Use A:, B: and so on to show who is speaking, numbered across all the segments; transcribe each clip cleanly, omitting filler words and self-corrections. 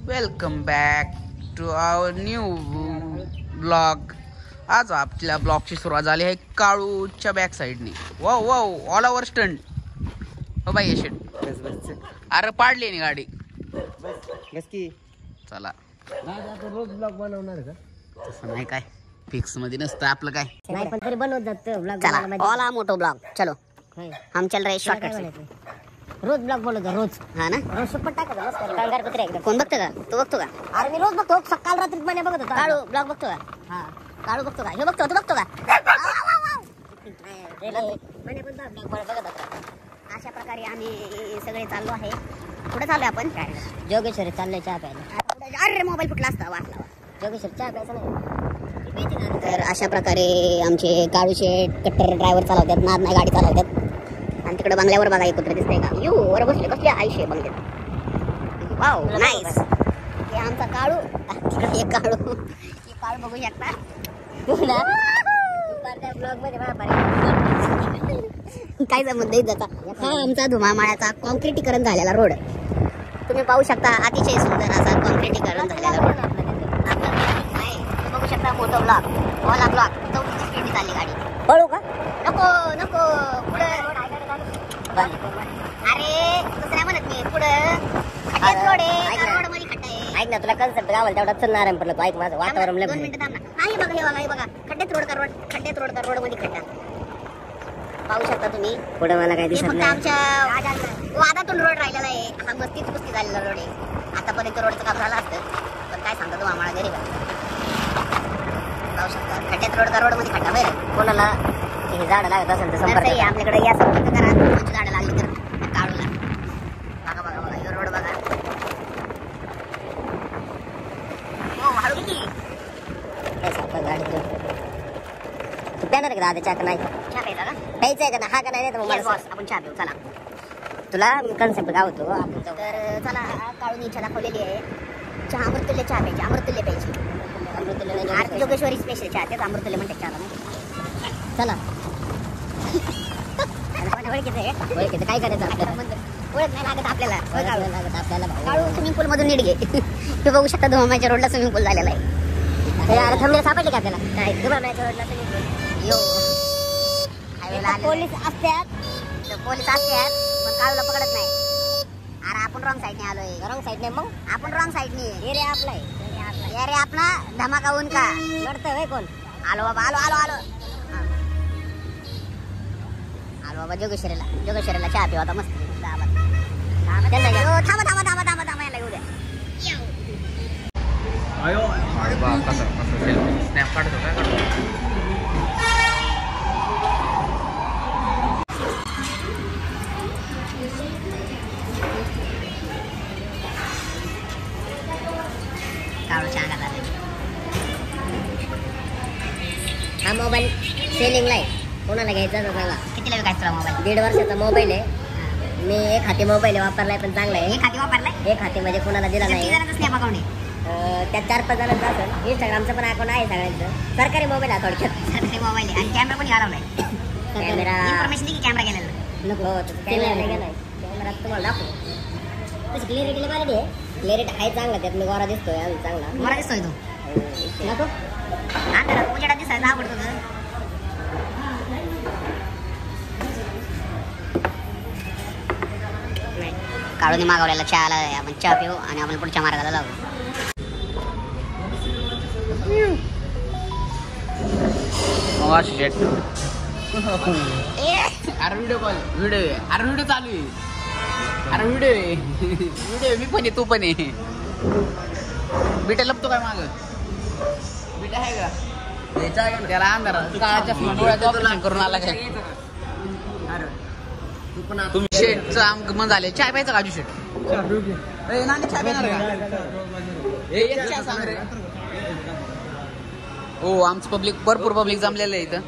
A: Welcome back to our new blog. आज आपल्या ब्लॉगची सुरुवात झाली आहे काळूच्या बॅक साईडने. Wow wow all over stunt. हो बाई शेट अरे पाडली नाही गाडी. चला
B: रोज ब्लॉग बनवणार का?
A: तसं नाही काय फिक्स मध्ये नसतं आपलं काय
C: नाही पण तरी बनवत जात ब्लॉग. चला ऑल मोठो ब्लॉग चलो हम चल रहे शॉर्टकट. रोज ब्लॉग बोलतो रोज. हा ना रोज सुपर टाकतो कांगार कुत्रे एकदम. कोण बघतो का? तू बघतो का? अरे मी रोज बघतो. सकाळ रात्री पण बघत होतो. काळू ब्लॉग बघतो का? हा काळू बघतो का? हे बघतो तू बघतो का? म्हणे पण ब्लॉग बघत होतो. अशा प्रकारे आम्ही सगळे चाललो आहे. कुठे चाललोय आपण? जोगेश्वरी चाललोय चहा प्यायला. अरे मोबाईल फुटला असता वाटला. जोगेश्वरी चहा प्यायचा नाही. तर अशा प्रकारे आमचे काळू शेठ कट्टर ड्रायव्हर चालवतात. नाद नाही गाडी चालवतात. आणि तिकडे बंगल्यावर बघा एक कुत्रे दिसतंय का? यू वर बसले कसले आयुष्य बंगल्यात. Wow nice. हे आमचा काळू. तिकडे एक काळू. हे काळू बघू शकता. ब्लॉग मध्ये काय जमत नाही जाता. हा आमचा धुमामाळ्याचा कॉन्क्रिटीकरण झालेला रोड तुम्ही पाहू शकता. अतिशय सुंदर असा कॉन्क्रिटीकरण झालेला रोड बघू शकता. मोठा ब्लॉक ओला ब्लॉक 34 स्पीड चालली गाडी. पळू का? नको नको पुढे. अरे दुसऱ्या म्हणत मी पुढे रोड आहे. रोड मध्ये खड्डा आहे. ऐक ना तुला कन्सेप्ट गावाला तेवढा चलणार आहे पडलं. ऐक माझं वातावरण 2 मिनिटं थांब ना. हा हे बघा हे बघा हे बघा खड्ड्यात रोड का रोड. खड्ड्यात रोड का रोड मध्ये खड्डा पाहू शकता तुम्ही. पुढे मला काय दिसत नाही. आमच्या वादातून रोड राहिलेला आहे. हा मस्तीच कुस्ती झालेला रोड आहे. आतापर्यंत रोडचं काम झालं असतं पण काय सांगतो आम्हाला गरीब पाहू शकता. खड्ड्यात रोड का रोड मध्ये खड्डा. बरं कोणाला हे झाडं लागत असेल तर संपर्क आपल्याकडे या संपर्क करा. कोणची झाडं लागली तर काढूला. बघा बघा बघा हे रोड बघा. हो हळू किती गाडी तू प्याणार का दादा? चहा नाही चहा प्यायचा का? प्यायचा आहे का? हा का नाही? तर आपण चहा पिऊ. चला तुला कन्सेप्ट गावतो आपण. तर चला काळून इच्छा दाखवलेली आहे. चहा अमृतुल्य चहा प्यायची. अमृतुल्य प्यायची. अमृतुल्य जोगेश्वरी स्पेशल चहा. तेच अमृतुल्य म्हणतात चहाला नाही. चला ओळखीचं काय करायचं आपल्याला? ओळख नाही लागत आपल्याला. लागत आपल्याला. काळू स्विमिंग पूल मधून नीट घे. तुम्ही बघू शकता धुमामाच्या रोडला स्विमिंग पूल झालेला आहे. अरे थांबले सापडले का आपल्याला? काय धुमामाच्या रोडला स्विमिंग पूल? यो पोलीस असतात. पोलीस असतात पण काळूला पकडत नाही. अरे आपण रॉंग साईडने आलोय. रॉंग साईडने मग आपण रॉंग साईडने. एरिया आपला आहे. एरिया आपला धमाका होऊन का लढतोय कोण? आलो बाबा आलो आलो आलो आलो बाबा. जोगेश्वरीला चहा पिऊ आता मस्त. थांबा थांबा थांबा थांबा थांबा यायला येऊ द्या.
A: स्नॅप काढतो काय काढतो.
C: हा मोबाईल सेलिंगला आहे. कोणाला घ्यायचा तर सांगा. कितीला विकायचा तुला मोबाईल? 1.5 वर्षाचा मोबाईल आहे. मी एक हाती मोबाईल वापरलाय पण चांगला आहे. एक हाती वापरलाय. एक हाती म्हणजे कोणाला दिला नाही. त्यात 4-5 जणांचा असेल. इंस्टाग्रामचं पण अकाउंट आहे सगळ्यांचं. सरकारी मोबाईल आहे थोडक्यात. सरकारी मोबाईल आहे आणि कॅमेरा पण हरवलाय. कॅमेरा इन्फॉर्मेशन की कॅमेरा गेलेला नको. कॅमेरा गेलाय. कॅमेरा तुम्हाला दाखवू. तशी क्लिअरिटी क्वालिटी आहे. क्लिअरिटी आहे चांगला. त्यात मी गोरा दिसतोय. अजून चांगला गोरा दिसतोय तो. नको अंधारात उजेडात दिसायला आवडतो तुझं. काळूने मागवलेला चहा आला. आपण चहा पिऊ आणि आपण पुढच्या मार्गाला जाऊ.
A: अरे व्हिडिओ कॉल व्हिडिओ. अरे व्हिडिओ चालू आहे. अरे व्हिडिओ मी पण आहे तू पण आहे. बिटा लपतो काय माग? बिटा आहे का? त्याला अंधारात काळाच्या डोळ्याचं ऑपरेशन करून आला काय? तुम्ही शेटचं आगमन झाले. चहा प्यायचं काजू शेट? नानी चहा पिणार का? हो आमचं पब्लिक भरपूर पब्लिक जमलेलं आहे इथं.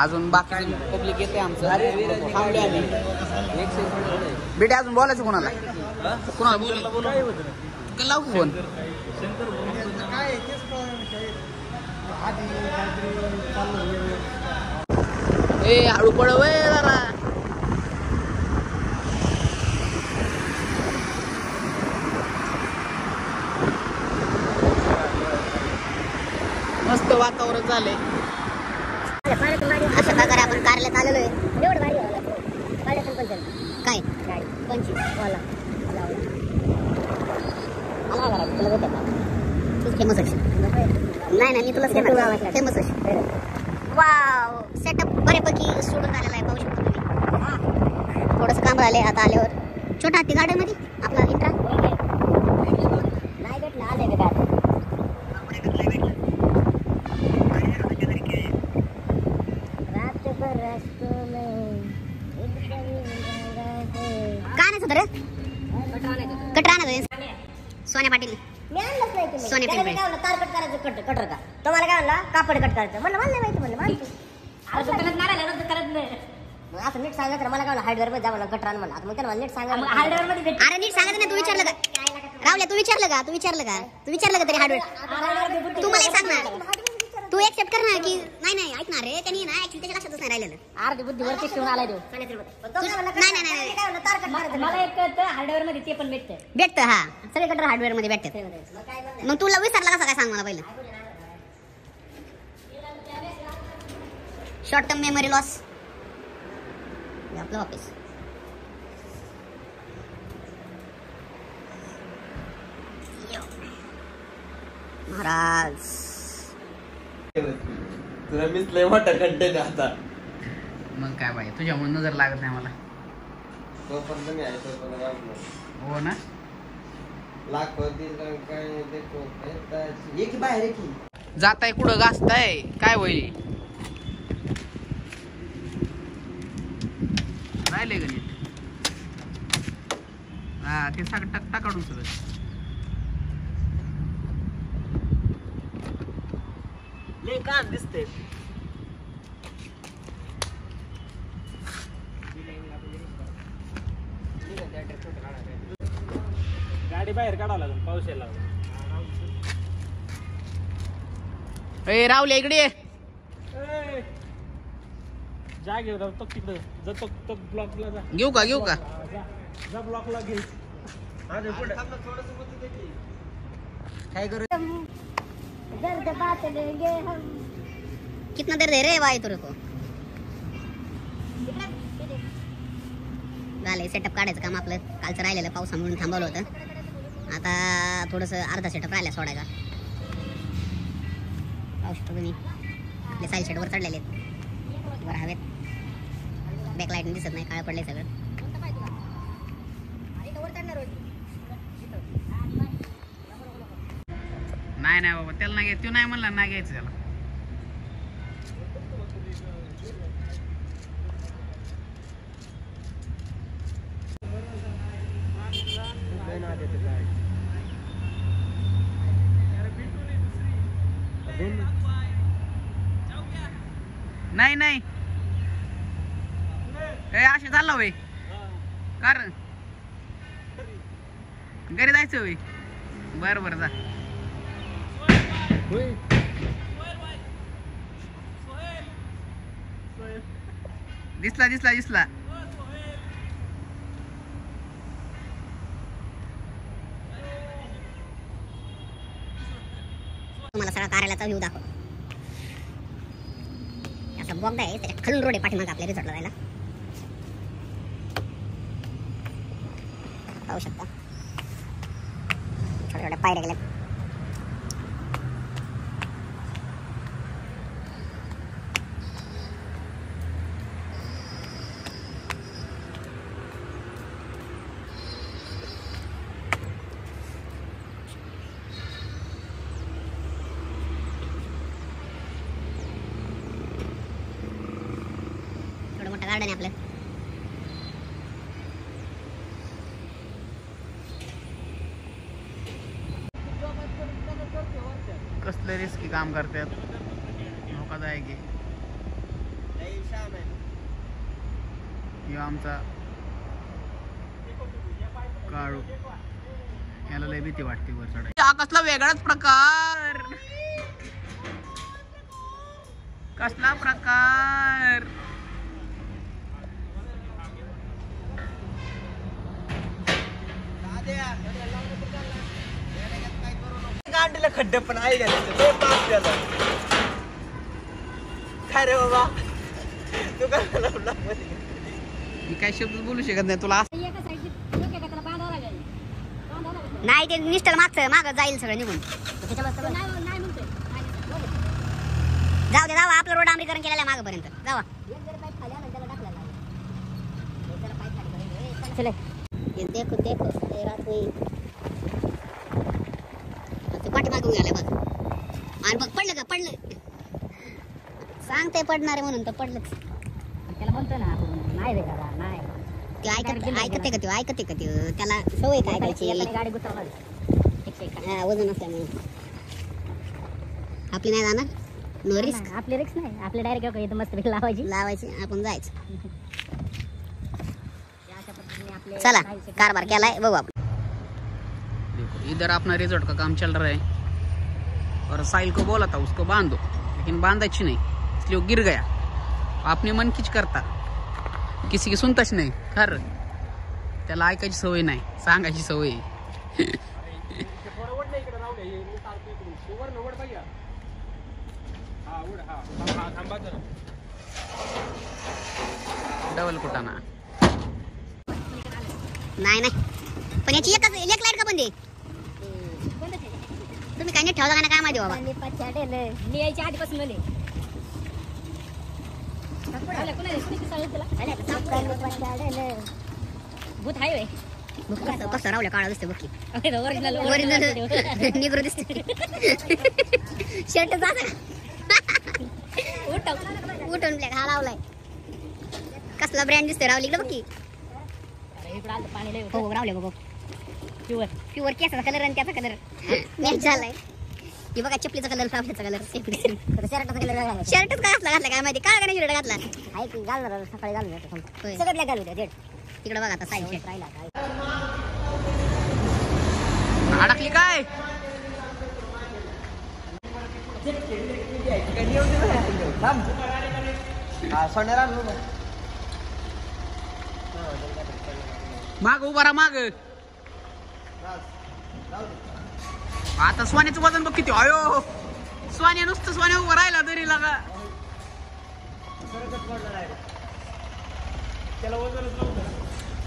A: अजून बाकी पब्लिक येते आमचं. बेटे अजून बोलायचं कोणाला? कोणाला बोलायचं लावू फोन? ए हळू पडव जरा. वातावरण झालंय.
C: अशा प्रकारे आपण कारल्यात आलेलो आहे. एवढं भारी काय पंची फेमस नाही मी तुला फेमस वाव सेटअप बऱ्यापैकी सोडून झालेला आहे. पाहू शकतो तुम्ही. थोडंसं काम राहिले आता आल्यावर. छोटा हत्ती गार्डन मध्ये आपला इंट्रा नाही भेटला. आले का सोन्या पाटील सोन्या पिंपळे तार कट करायचं कटर का तुम्हाला काय म्हणला कापड कट करायचं म्हणलं मला नाही माहिती असं नीट सांगायचं मला काय हार्डवेअर मध्ये जा म्हणलं कटरान म्हणलं. आता मग त्याला नीट सांगा हार्डवेअर मध्ये अरे नीट सांगायचं नाही. तू विचारलं का रावल्या? तू विचारलं का तरी हार्डवेअर तू मला सांग ना. तू एक्सेप्ट कर ना की नाही ऐकणार रे त्यांनी ना ऍक्च्युअली त्याच्या लक्षातच नाही राहिलेलं. अर्धी बुद्धी वरती ठेवून आलाय तो. नाही मला एक हार्डवेअर मध्ये ते पण भेटतं हा सगळीकडे हार्डवेअर मध्ये भेटतं. मग तुला विचारला कसं काय सांग मला पहिलं. शॉर्ट टर्म मेमरी लॉस आपलं ऑफिस महाराज
B: तुला मीच लय मोठा कंटेंट आता.
A: मग काय बाई तुझ्यामुळे नजर लागत नाही मला.
B: तो पण तुम्ही आहे तो पण
A: हो ना.
B: एक बाहेर आहे की
A: जाताय कुठं गाजताय काय होईल. राहिले गणित हा ते सगळं टकटा काढून सगळं.
B: लय काम दिसते. गाडी बाहेर काढावं लागेल पाऊस यायला.
A: ए रावले इकडे ये.
B: जा घेऊ तो तिकडं जातो तो ब्लॉकला जा.
A: घेऊ का
B: जा ब्लॉकला घे. काय करू
C: कितना देर दे रे भाई तुरे को झालंय. सेटअप काढायचं काम आपलं कालचं राहिलेलं पावसामुळे थांबवलं होतं. आता थोडंसं अर्धा सेटअप राहिला सोडायचा. पाहू शकतो तुम्ही आपले साईल शेडवर चढलेले आहेत. वर हवेत बॅकलाईट दिसत नाही काळं पडलंय सगळं.
A: नाही बाबा त्याला नाही घ्यायचं. तू नाही म्हणला नाही घ्यायचं त्याला. नाही ए असे चालला होय कारण घरी जायचं होय. बरं जा. दिसला तुम्हाला सगळा कार्यालयाचा व्ह्यू दाखव. असा बोगदा आहे त्याच्या खालून रोड आहे पाठीमागे आपल्या रिसॉर्टला जायला. पाहू शकता छोट्या छोट्या पायऱ्या गेल्यात. गार्डन आहे आपलं. कसलं रिस्की काम करतात धोकादायक आहे. आमचा काळू याला लय भीती वाटते वर चढायची. हा कसला वेगळाच प्रकार. कसला प्रकार.
B: गांडीला खड्डे पण आहे.
D: काय रे बाबा तू काय
A: मी काय शब्द बोलू शकत नाही तुला.
C: नाही ते निष्ठल माग जाईल सगळं निघून. जाऊ दे जावा आपलं रोड डांबरीकरण केलेलं आहे मागपर्यंत जावा. चले देखो देखो रात होई पाठी मागून गेला बघ. आणि बघ पडलं का पडलं सांगते पडणार आहे म्हणून तर पडलं. त्याला म्हणतो ना नाही रे करा नाही ते ऐकते का ते ऐकते का ते त्याला सवय काय करायची गाडी वजन असल्यामुळे आपली नाही जाणार. नो रिस्क आपली रिस्क नाही आपली डायरेक्ट इथं मस्त लावायची आपण जायचं. चला कारभार केलाय बघू आपण.
A: इधर अपना रिजॉर्ट का काम चल रहा है और साहिल को बोला था उसको बांधो लेकिन बांधाची नहीं इसलिए वो गिर गया. आपने मन किच करता किसी की सुनताच नाही. खर त्याला ऐकायची सवय नाही सांगायची सवय. डबल कुटाना
C: नाही पण याची एक लाईट का बंद आहे. तुम्ही काय नाही ठेवला का काय माहिती बाबा. यायच्या आधीपासून भूत आहे कसं रावल्या काळा दिसते बघ निग्रो दिसते. शर्ट उठून ब्लॅक हा लावलाय कसला ब्रँड दिसतोय रावली बघ की. हो रावले बघ प्युअर केसाचा कलर आणि त्याचा कलर मॅच झालाय. हे बघा चपलीचा कलर रावल्याचा कलर शर्टाचा कलर शर्टच काय घातला काय माहिती काय का शर्ट घातला आहे की घालणार सकाळी घालून सगळं ब्लॅक घालू द्या. तिकडे बघा आता साईड शर्ट राहिला
A: अडकली काय माग उभा राहा माग. आता सोन्याचं वजन बघ किती. अयो सोन्या नुसतं सोन्या उभं राहिला तरी लागा.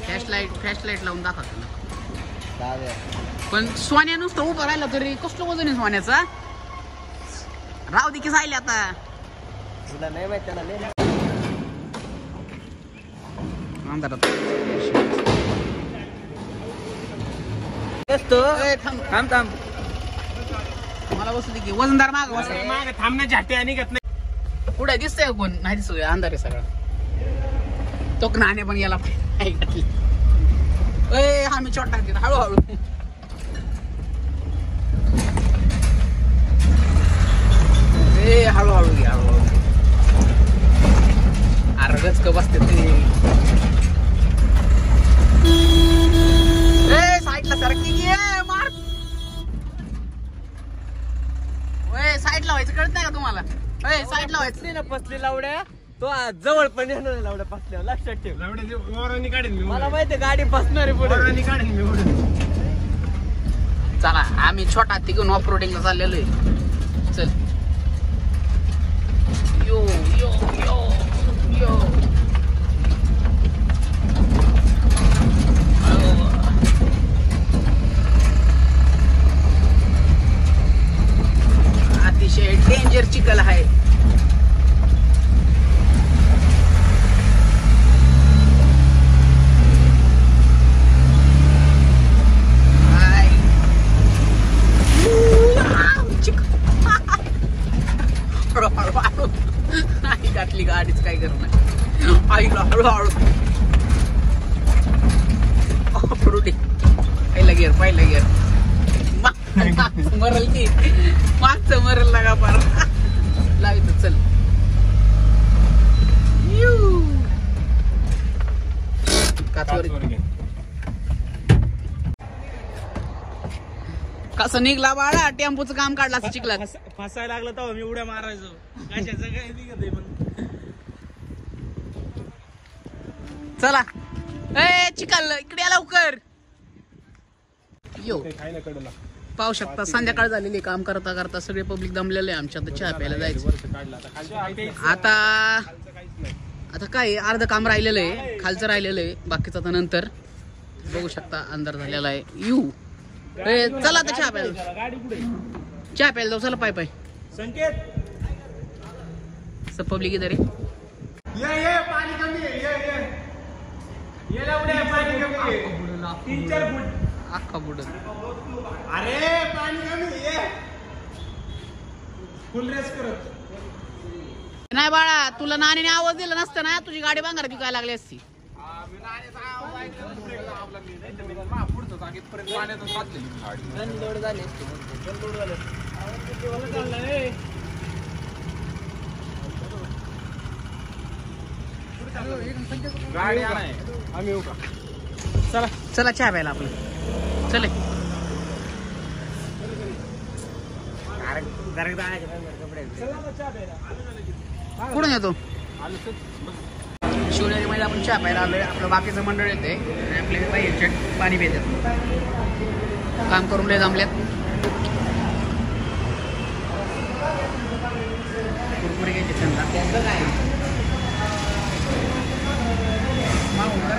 A: फ्लॅशलाईट लावून दाखवतो ना. पण सोन्या नुसतं उभं राहिला तरी कसलं वजन आहे सोन्याचा. राव दे की जाईल आता.
D: तुला नाही माहित त्याला थांब थांब
A: मला बसू दे की वजनदार माग
B: माग थांबणे झाटे आणि घेत नाही.
A: पुढे दिसतंय कोण नाही दिसतोय अंधार आहे सगळं. तो नाणे पण याला हा मी चोट टाकते हळूहळू. हळूहळू घ्या हळूहळू. अर्गच क बसते ते साईडला सरकी घे मार. साईडला व्हायचं कळत नाही का तुम्हाला. साईडला व्हायचं
D: ना पसली लावड्या तो जवळ पण येणार लावड्या पसल्यावर लक्षात ठेव.
B: वरांनी काढेन मी
D: मला माहिती गाडी पसणार आहे पुढे
B: वरांनी काढेन मी पुढे.
A: चला आम्ही छोटा तिघून ऑफ रोडिंगला चाललेलो आहे. चल यो यो यो यो. अतिशय डेंजर चिखल आहे. हळूहळू नाही घातली गाडीच काय करणार. आईला हळूहळू पहिला गिअर मरल की मागचं मरल लागा पार लावित. चल कसं निघला बाळा टेम्पोचं काम काढला असं चिखलात.
B: फसायला लागलं तेव्हा मी उड्या मारायचो. कशाचं काय निघत आहे
A: चला चिखल इकडे या लवकर. यो
B: काय ना कडला
A: पाहू शकता संध्याकाळ झालेली काम करता करता सगळे पब्लिक दमलेले आहे. आमच्या आता चहा प्यायला जायचं. आता आता काय अर्ध काम राहिलेलं आहे, खालचं राहिलेलं आहे, बाकीचं आता नंतर बघू शकता. अंधार झालेला आहे. चला आता चहा प्यायला, चहा प्यायला जाऊ. चला पाय पाय.
B: संकेत
A: सब पब्लिक इधर है.
B: ये पाणी कमी आहे. ये लावडे पाणी कमी आहे. 3-4 फूट
A: अख्खा बुडत.
B: अरे पाणी कमी आहे. फुल रेस करत
A: नाही बाळा, तुला नानीने आवाज दिला नसता ना तुझी गाडी भांगार विकायला लागली असती.
B: गाडी आहे आम्ही येऊ का?
A: चला चला चहा प्यायला आपलं. चले कुठून येतो शिवनेरीमध्ये आपण चहा प्यायला आलोय. आपलं बाकीचं मंडळ येते आणि आपले बाई पाणी पितात. काम करून लय जमल्यात. कुरकुरी घ्यायचे त्यांना काय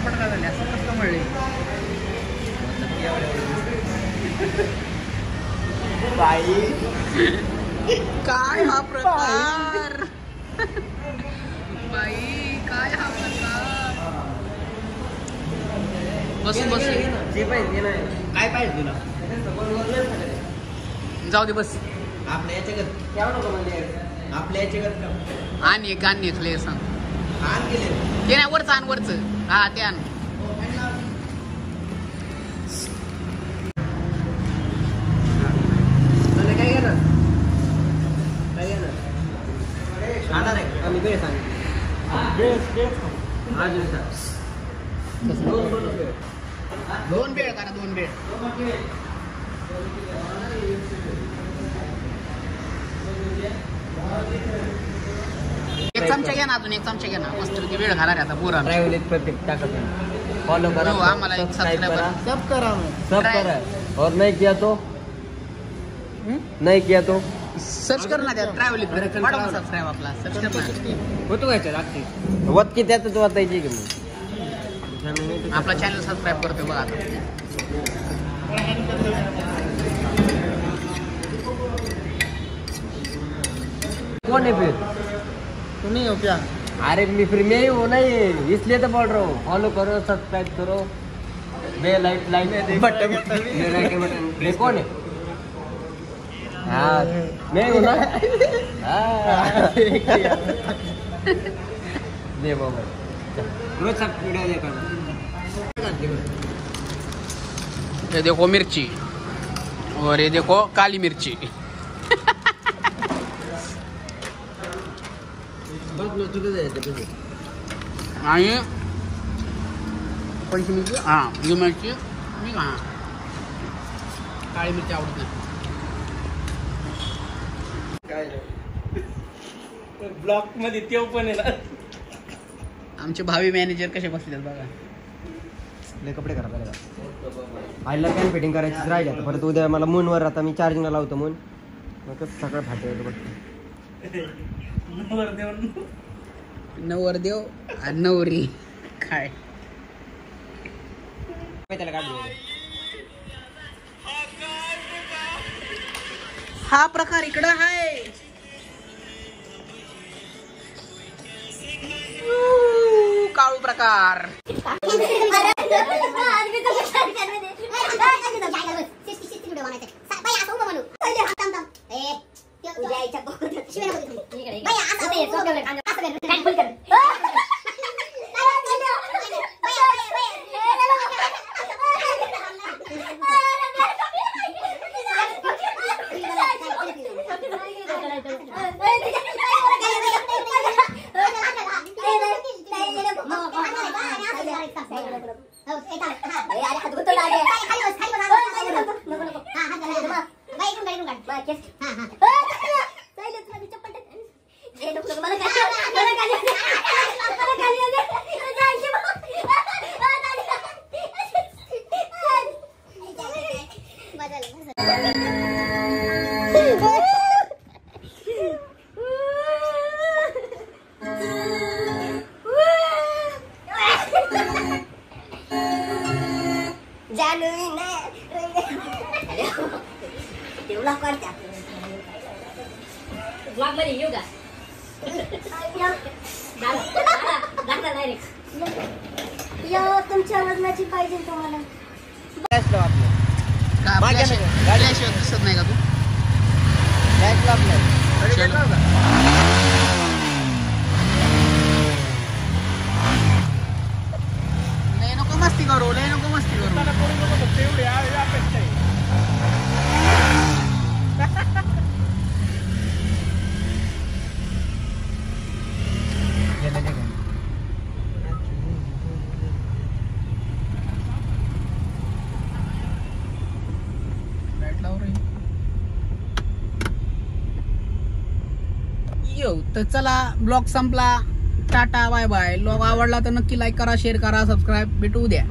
A: पटका झाले असं कसं म्हणले. काय हा प्रकार, बाई काय हा प्रकार. बसून बसून काय पाहिजे तुला? जाऊ दे बस.
D: आपल्या याच्यात आपल्या याच्यात
A: आणि एक गाणी घेतले सांग.
D: आण गेले
A: ते नाही वरचं आण वरचं. हा ते आण.
D: काय घेणार काय घेणार खाणार आहे आम्ही वेळ सांग
A: दोन बेळ करा. 2 बेळ. एक चमचा घ्या ना, अजून एक चमचा घ्या ना. मस्त की वेळ घाला रे आता पोरा.
D: ट्रॅव्हल प्रत्येक टाकत फॉलो करा.
A: आम्हाला एक सबस्क्राइब करा.
D: सब करा और नहीं किया तो नहीं किया तो
A: सर्च कर ना त्या ट्रॅव्हलिंग. वाढवा सबस्क्राइब आपला. सर्च कर ना.
D: होतो काय लागते वत की त्यातच वाचायची की मग
A: आपला चॅनल सबस्क्राइब करतोय बघा आता.
D: कौन है फिर
A: तू नहीं हो क्या?
D: अरे मैं फिर मैं ही हूँ नहीं इसलिए तो बोल रहा हूँ. फॉलो करो सब्सक्राइब करो बेल लाइक बटन ये कौन है? हाँ मैं हूँ ना. दे बाबा रोज सब वीडियो देखा.
A: ये देखो मिर्ची और ये देखो काली मिर्ची. आणि कोणती मिरची? हा ही मिरची मी का काळी मिरची आवडत नाही.
B: ब्लॉक मध्ये तेव पण आहे ना.
A: आमचे भावी मॅनेजर कसे बसले बघा.
D: कपडे करा पहिले. आईला कॅन फिटिंग करायची राहिली आता. परत उद्या मला मूनवर आता मी चार्जिंगला लावतो मून. मग कसं सगळं फाटेल बघ.
A: नवरदेव आणि नवरी काय
D: त्याला काढू.
A: हा प्रकार इकडं आहे. काळू प्रकार.
C: बदल ब्लॉग काढते ब्लॉग मध्ये येऊ का तुमच्या वजनाची पाहिजे तुम्हाला
A: आपल्याशिवाय दिसत नाही का तू चलो. लय नको मस्ती करू
B: त्याला करू नको फक्त एवढी अपेक्षा आहे.
A: तर चला ब्लॉग संपला. Tata bye bye. ब्लॉग आवडला तर नक्की लाईक करा, शेअर करा, सबस्क्राईब. भेटू उद्या.